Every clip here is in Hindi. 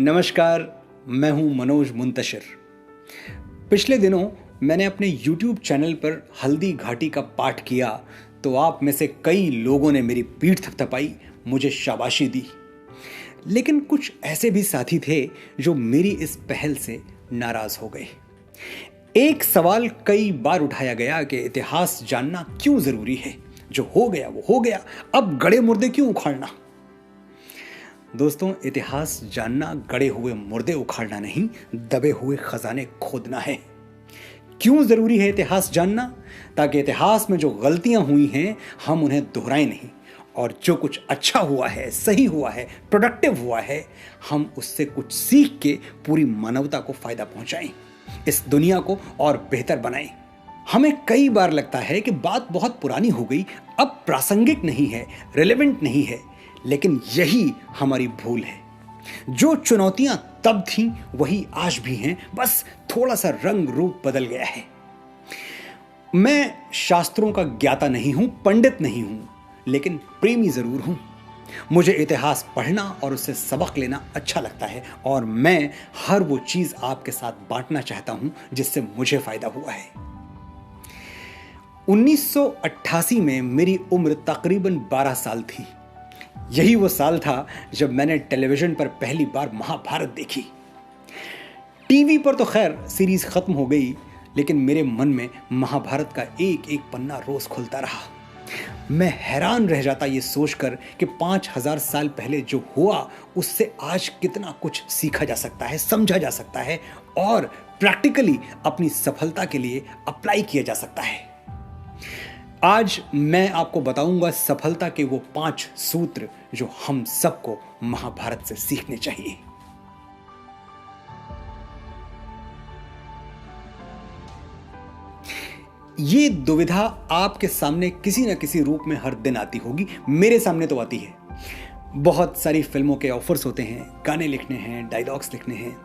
नमस्कार, मैं हूं मनोज मुंतशिर। पिछले दिनों मैंने अपने YouTube चैनल पर हल्दी घाटी का पाठ किया तो आप में से कई लोगों ने मेरी पीठ थपथपाई, मुझे शाबाशी दी। लेकिन कुछ ऐसे भी साथी थे जो मेरी इस पहल से नाराज हो गए। एक सवाल कई बार उठाया गया कि इतिहास जानना क्यों जरूरी है, जो हो गया वो हो गया, अब गड़े मुर्दे क्यों उखाड़ना। दोस्तों, इतिहास जानना गड़े हुए मुर्दे उखाड़ना नहीं, दबे हुए खजाने खोदना है। क्यों जरूरी है इतिहास जानना? ताकि इतिहास में जो गलतियां हुई हैं हम उन्हें दोहराएं नहीं, और जो कुछ अच्छा हुआ है, सही हुआ है, प्रोडक्टिव हुआ है, हम उससे कुछ सीख के पूरी मानवता को फायदा पहुंचाएं, इस दुनिया को और बेहतर बनाएं। हमें कई बार लगता है कि बात बहुत पुरानी हो गई, अब प्रासंगिक नहीं है, रिलेवेंट नहीं है, लेकिन यही हमारी भूल है। जो चुनौतियां तब थीं वही आज भी हैं, बस थोड़ा सा रंग रूप बदल गया है। मैं शास्त्रों का ज्ञाता नहीं हूं, पंडित नहीं हूं, लेकिन प्रेमी जरूर हूं। मुझे इतिहास पढ़ना और उससे सबक लेना अच्छा लगता है, और मैं हर वो चीज आपके साथ बांटना चाहता हूं जिससे मुझे फायदा हुआ है। 1988 में मेरी उम्र तकरीबन 12 साल थी। यही वो साल था जब मैंने टेलीविजन पर पहली बार महाभारत देखी। टीवी पर तो खैर सीरीज खत्म हो गई, लेकिन मेरे मन में महाभारत का एक एक पन्ना रोज खुलता रहा। मैं हैरान रह जाता ये सोचकर कि 5000 साल पहले जो हुआ उससे आज कितना कुछ सीखा जा सकता है, समझा जा सकता है, और प्रैक्टिकली अपनी सफलता के लिए अप्लाई किया जा सकता है। आज मैं आपको बताऊंगा सफलता के वो 5 सूत्र जो हम सबको महाभारत से सीखने चाहिए। ये दुविधा आपके सामने किसी न किसी रूप में हर दिन आती होगी। मेरे सामने तो आती है। बहुत सारी फिल्मों के ऑफर्स होते हैं, गाने लिखने हैं, डायलॉग्स लिखने हैं।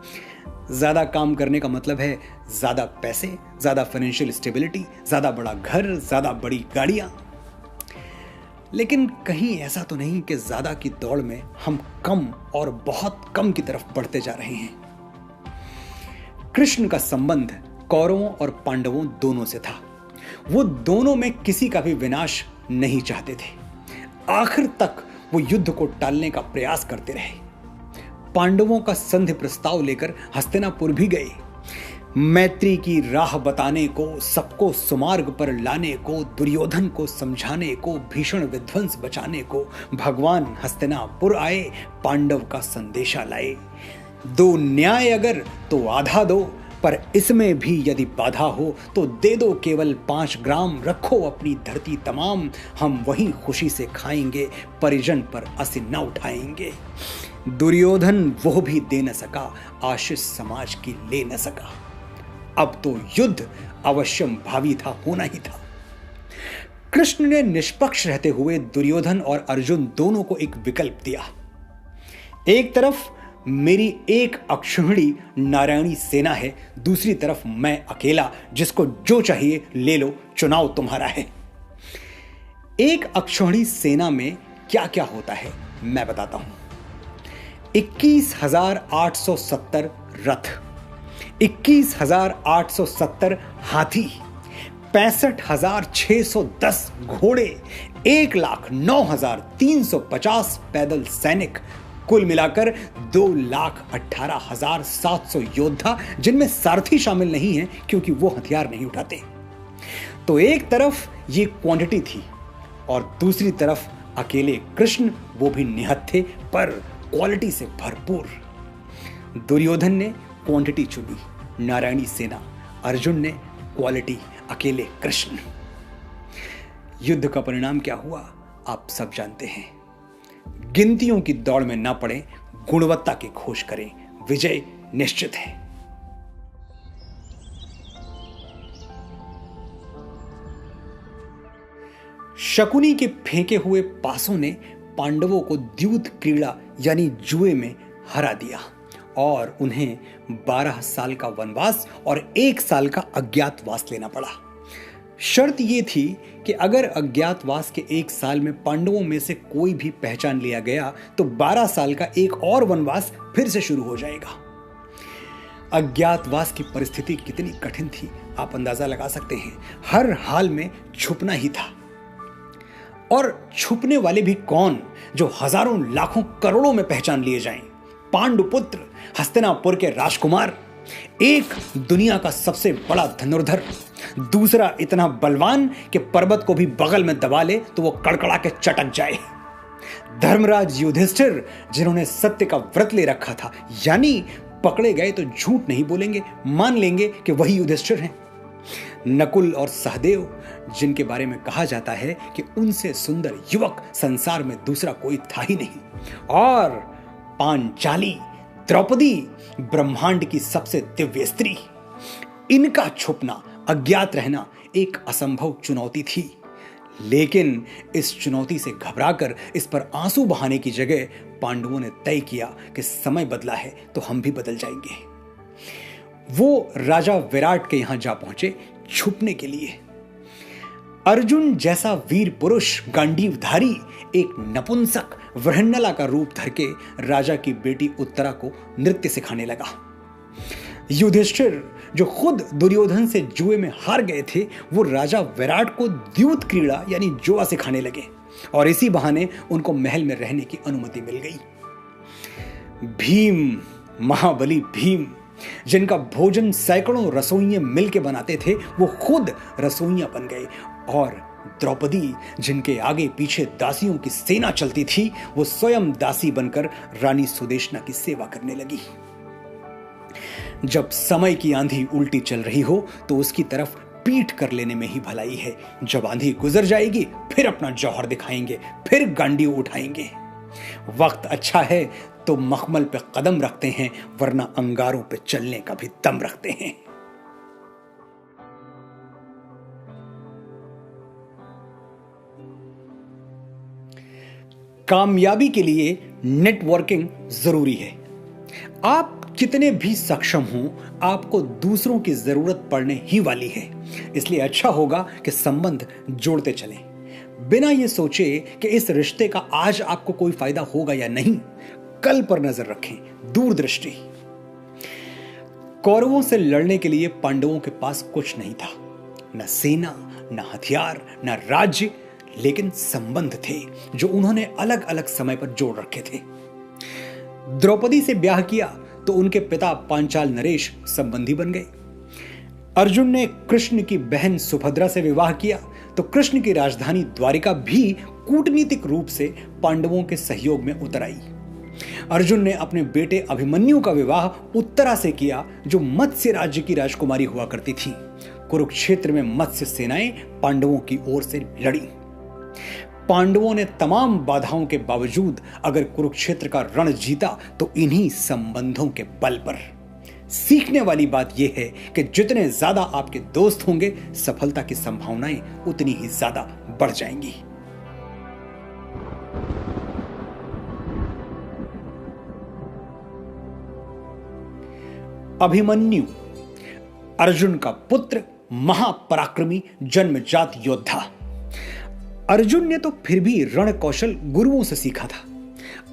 ज़्यादा काम करने का मतलब है ज़्यादा पैसे, ज़्यादा फाइनेंशियल स्टेबिलिटी, ज़्यादा बड़ा घर, ज़्यादा बड़ी गाड़ियाँ। लेकिन कहीं ऐसा तो नहीं कि ज़्यादा की दौड़ में हम कम और बहुत कम की तरफ बढ़ते जा रहे हैं। कृष्ण का संबंध कौरवों और पांडवों दोनों से था। वो दोनों में किसी का भी विनाश नहीं चाहते थे। आखिर तक वो युद्ध को टालने का प्रयास करते रहे। पांडवों का संधि प्रस्ताव लेकर हस्तिनापुर भी गए। मैत्री की राह बताने को, सबको सुमार्ग पर लाने को, दुर्योधन को समझाने को, भीषण विध्वंस बचाने को भगवान हस्तिनापुर आए, पांडव का संदेशा लाए। दो न्याय अगर तो आधा दो, पर इसमें भी यदि बाधा हो तो दे दो केवल 5 ग्राम। रखो अपनी धरती तमाम, हम वही खुशी से खाएंगे, परिजन पर असी न उठाएंगे। दुर्योधन वो भी दे न सका, आशीष समाज की ले न सका। अब तो युद्ध अवश्यम भावी था, होना ही था। कृष्ण ने निष्पक्ष रहते हुए दुर्योधन और अर्जुन दोनों को एक विकल्प दिया। एक तरफ मेरी एक अक्षौहिणी नारायणी सेना है, दूसरी तरफ मैं अकेला, जिसको जो चाहिए ले लो, चुनाव तुम्हारा है। एक अक्षौहिणी सेना में क्या क्या होता है मैं बताता हूं। 21,870 रथ, 21,870 हाथी, 65,610 घोड़े, 1,09,350 पैदल सैनिक, कुल मिलाकर 2,18,700 योद्धा, जिनमें सारथी शामिल नहीं है क्योंकि वो हथियार नहीं उठाते। तो एक तरफ ये क्वांटिटी थी और दूसरी तरफ अकेले कृष्ण, वो भी निहत्थे थे पर क्वालिटी से भरपूर। दुर्योधन ने क्वांटिटी चुनी, नारायणी सेना। अर्जुन ने क्वालिटी, अकेले कृष्ण। युद्ध का परिणाम क्या हुआ आप सब जानते हैं। गिनतियों की दौड़ में ना पड़े, गुणवत्ता की खोज करें, विजय निश्चित है। शकुनी के फेंके हुए पासों ने पांडवों को द्यूत क्रीड़ा यानी जुए में हरा दिया और उन्हें 12 साल का वनवास और 1 साल का अज्ञातवास लेना पड़ा। शर्त यह थी कि अगर अज्ञातवास के 1 साल में पांडवों में से कोई भी पहचान लिया गया तो 12 साल का एक और वनवास फिर से शुरू हो जाएगा। अज्ञातवास की परिस्थिति कितनी कठिन थी आप अंदाजा लगा सकते हैं। हर हाल में छुपना ही था, और छुपने वाले भी कौन जो हजारों लाखों करोड़ों में पहचान लिए जाएं। पांडुपुत्र, हस्तिनापुर के राजकुमार, एक दुनिया का सबसे बड़ा धनुर्धर, दूसरा इतना बलवान कि पर्वत को भी बगल में दबा ले तो वो कड़कड़ा के चटक जाए। धर्मराज युधिष्ठिर, जिन्होंने सत्य का व्रत ले रखा था, यानी पकड़े गए तो झूठ नहीं बोलेंगे, मान लेंगे कि वही युधिष्ठिर हैं। नकुल और सहदेव, जिनके बारे में कहा जाता है कि उनसे सुंदर युवक संसार में दूसरा कोई था ही नहीं। और पांचाली, द्रौपदी, ब्रह्मांड की सबसे दिव्य स्त्री, इनका छुपना, अज्ञात रहना एक असंभव चुनौती थी। लेकिन इस चुनौती से घबराकर इस पर आंसू बहाने की जगह पांडवों ने तय किया कि समय बदला है तो हम भी बदल जाएंगे। वो राजा विराट के यहां जा पहुंचे छुपने के लिए। अर्जुन जैसा वीर पुरुष, गांडीवधारी, एक नपुंसक वृहन्नला का रूप धर के राजा की बेटी उत्तरा को नृत्य सिखाने लगा। युधिष्ठिर, जो खुद दुर्योधन से जुए में हार गए थे, वो राजा विराट को द्यूत क्रीड़ा यानी जुआ सिखाने लगे, और इसी बहाने उनको महल में रहने की अनुमति मिल गई। भीम, महाबली भीम, जिनका भोजन सैकड़ों रसोइये मिलके बनाते थे, वो खुद रसोइया बन गए। और द्रौपदी, जिनके आगे पीछे दासियों की सेना चलती थी, वो स्वयं दासी बनकर रानी सुदेशना की सेवा करने लगी। जब समय की आंधी उल्टी चल रही हो तो उसकी तरफ पीठ कर लेने में ही भलाई है। जब आंधी गुजर जाएगी फिर अपना जौहर दिखाएंगे, फिर गांडी उठाएंगे। वक्त अच्छा है तो मखमल पे कदम रखते हैं, वरना अंगारों पे चलने का भी दम रखते हैं। कामयाबी के लिए नेटवर्किंग जरूरी है। आप कितने भी सक्षम हों, आपको दूसरों की जरूरत पड़ने ही वाली है। इसलिए अच्छा होगा कि संबंध जोड़ते चलें, बिना ये सोचे कि इस रिश्ते का आज आपको कोई फायदा होगा या नहीं। कल पर नजर रखें, दूरदृष्टि। कौरवों से लड़ने के लिए पांडवों के पास कुछ नहीं था, न सेना, न हथियार, न राज्य, लेकिन संबंध थे जो उन्होंने अलग अलग समय पर जोड़ रखे थे। द्रौपदी से ब्याह किया तो उनके पिता पांचाल नरेश संबंधी बन गए। अर्जुन ने कृष्ण की बहन सुभद्रा से विवाह किया तो कृष्ण की राजधानी द्वारिका भी कूटनीतिक रूप से पांडवों के सहयोग में उतर आई। अर्जुन ने अपने बेटे अभिमन्यु का विवाह उत्तरा से किया, जो मत्स्य राज्य की राजकुमारी हुआ करती थी। कुरुक्षेत्र में मत्स्य सेनाएं पांडवों की ओर से लड़ी। पांडवों ने तमाम बाधाओं के बावजूद अगर कुरुक्षेत्र का रण जीता तो इन्हीं संबंधों के बल पर। सीखने वाली बात यह है कि जितने ज्यादा आपके दोस्त होंगे, सफलता की संभावनाएं उतनी ही ज्यादा बढ़ जाएंगी। अभिमन्यु, अर्जुन का पुत्र, महापराक्रमी, जन्मजात योद्धा। अर्जुन ने तो फिर भी रण कौशल गुरुओं से सीखा था।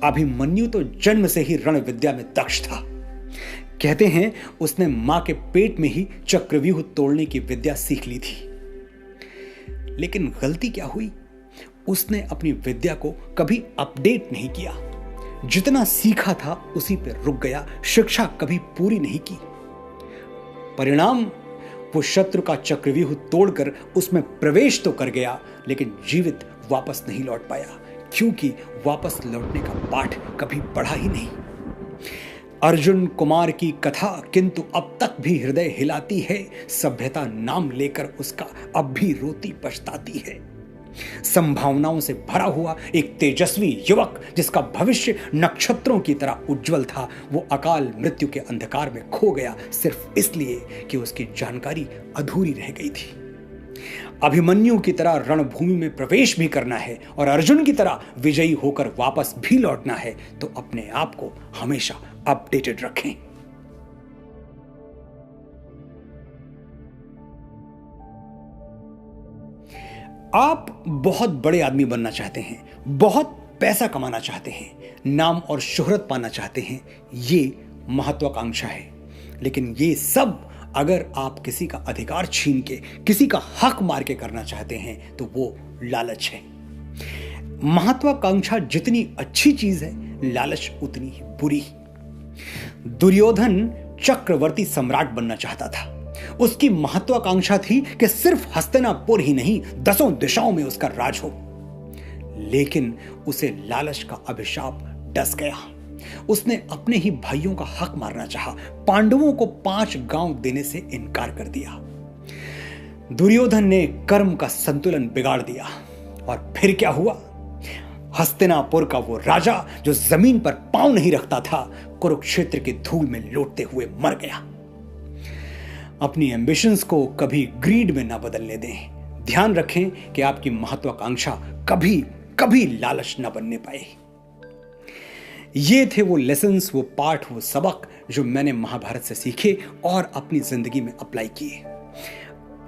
अभिमन्यु तो जन्म से ही रण विद्या में दक्ष था। कहते हैं उसने मां के पेट में ही चक्रव्यूह तोड़ने की विद्या सीख ली थी। लेकिन गलती क्या हुई? उसने अपनी विद्या को कभी अपडेट नहीं किया। जितना सीखा था उसी पे रुक गया, शिक्षा कभी पूरी नहीं की। परिणाम, वो शत्रु का चक्रव्यूह तोड़कर उसमें प्रवेश तो कर गया, लेकिन जीवित वापस नहीं लौट पाया, क्योंकि वापस लौटने का पाठ कभी पढ़ा ही नहीं। अर्जुन कुमार की कथा किंतु अब तक भी हृदय हिलाती है। सभ्यता नाम लेकर उसका अब भी रोती पछताती है। संभावनाओं से भरा हुआ एक तेजस्वी युवक, जिसका भविष्य नक्षत्रों की तरह उज्जवल था, वो अकाल मृत्यु के अंधकार में खो गया, सिर्फ इसलिए कि उसकी जानकारी अधूरी रह गई थी। अभिमन्यु की तरह रणभूमि में प्रवेश भी करना है और अर्जुन की तरह विजयी होकर वापस भी लौटना है, तो अपने आप को हमेशा अपडेटेड रखें। आप बहुत बड़े आदमी बनना चाहते हैं, बहुत पैसा कमाना चाहते हैं, नाम और शोहरत पाना चाहते हैं, ये महत्वाकांक्षा है। लेकिन ये सब अगर आप किसी का अधिकार छीन के, किसी का हक मार के करना चाहते हैं तो वो लालच है। महत्वाकांक्षा जितनी अच्छी चीज है, लालच उतनी ही बुरी। दुर्योधन चक्रवर्ती सम्राट बनना चाहता था। उसकी महत्वाकांक्षा थी कि सिर्फ हस्तिनापुर ही नहीं, 10 दिशाओं में उसका राज हो। लेकिन उसे लालच का अभिशाप डस गया। उसने अपने ही भाइयों का हक मारना चाहा, पांडवों को 5 गांव देने से इनकार कर दिया। दुर्योधन ने कर्म का संतुलन बिगाड़ दिया और फिर क्या हुआ? हस्तिनापुर का वो राजा जो जमीन पर पांव नहीं रखता था, कुरुक्षेत्र की धूल में लौटते हुए मर गया। अपनी एम्बिशंस को कभी ग्रीड में ना बदलने दें। ध्यान रखें कि आपकी महत्वाकांक्षा कभी कभी लालच ना बनने पाए। ये थे वो लेसन्स, वो पाठ, वो सबक जो मैंने महाभारत से सीखे और अपनी जिंदगी में अप्लाई किए।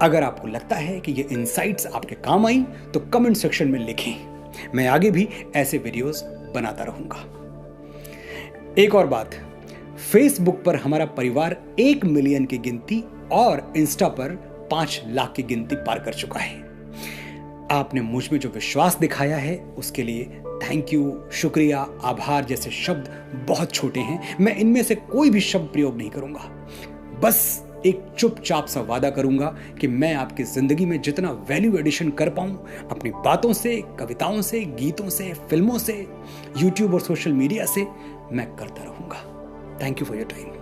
अगर आपको लगता है कि ये इनसाइट्स आपके काम आई तो कमेंट सेक्शन में लिखें। मैं आगे भी ऐसे वीडियोस बनाता रहूंगा। एक और बात, फेसबुक पर हमारा परिवार 1 मिलियन की गिनती और इंस्टा पर 5 लाख की गिनती पार कर चुका है। आपने मुझ में जो विश्वास दिखाया है उसके लिए थैंक यू, शुक्रिया, आभार जैसे शब्द बहुत छोटे हैं। मैं इनमें से कोई भी शब्द प्रयोग नहीं करूंगा। बस एक चुपचाप सा वादा करूंगा कि मैं आपकी जिंदगी में जितना वैल्यू एडिशन कर पाऊं, अपनी बातों से, कविताओं से, गीतों से, फिल्मों से, यूट्यूब और सोशल मीडिया से, मैं करता रहूंगा। Thank you for your time.